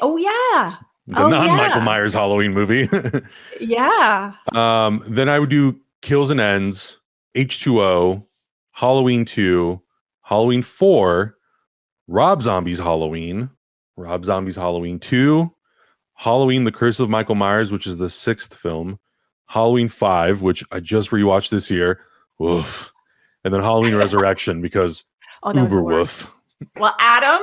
Oh yeah. The non-Michael Myers Halloween movie. Yeah. Then I would do Kills and Ends, H2O, Halloween 2, Halloween 4, Rob Zombie's Halloween, Rob Zombie's Halloween 2, Halloween The Curse of Michael Myers, which is the 6th film, Halloween 5, which I just rewatched this year. Woof. And then Halloween Resurrection, because uber woof. Well, Adam,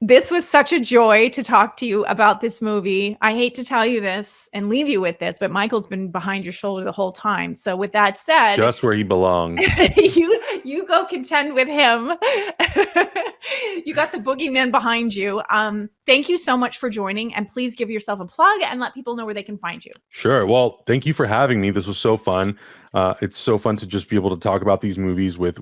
this was such a joy to talk to you about this movie. I hate to tell you this and leave you with this, but Michael's been behind your shoulder the whole time. So with that said, just where he belongs. you go contend with him. You got the boogeyman behind you. Thank you so much for joining, and please give yourself a plug and let people know where they can find you. Sure. Well, thank you for having me. This was so fun. It's so fun to just be able to talk about these movies with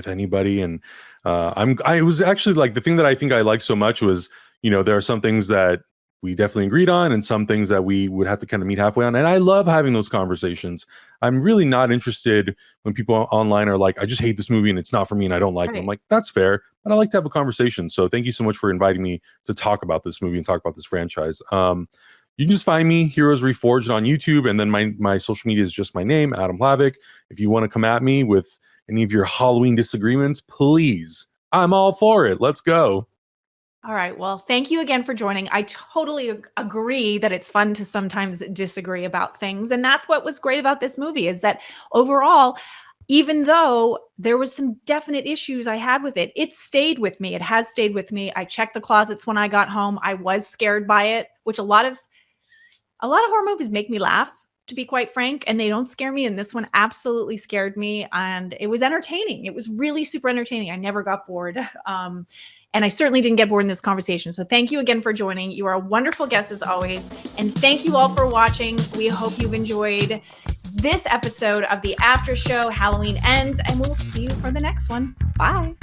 anybody. And I was actually like, the thing that I think I liked so much was, there are some things that we definitely agreed on and some things that we would have to kind of meet halfway on. And I love having those conversations. I'm really not interested when people online are like, I just hate this movie and it's not for me and I don't like it. I'm like, that's fair, but I like to have a conversation. So thank you so much for inviting me to talk about this movie and talk about this franchise. You can just find me, Heroes Reforged, on YouTube. And then my social media is just my name, Adam Hlavac. If you want to come at me with any of your Halloween disagreements, please, I'm all for it. Let's go. All right. Well, thank you again for joining. I totally agree that it's fun to sometimes disagree about things. And that's what was great about this movie, is that overall, even though there was some definite issues I had with it, it stayed with me. It has stayed with me. I checked the closets when I got home. I was scared by it, which a lot of horror movies make me laugh, to be quite frank, and they don't scare me. And this one absolutely scared me. And it was entertaining. It was really super entertaining. I never got bored. And I certainly didn't get bored in this conversation. So thank you again for joining. You are a wonderful guest as always. And thank you all for watching. We hope you've enjoyed this episode of the After Show. Halloween ends, and we'll see you for the next one. Bye.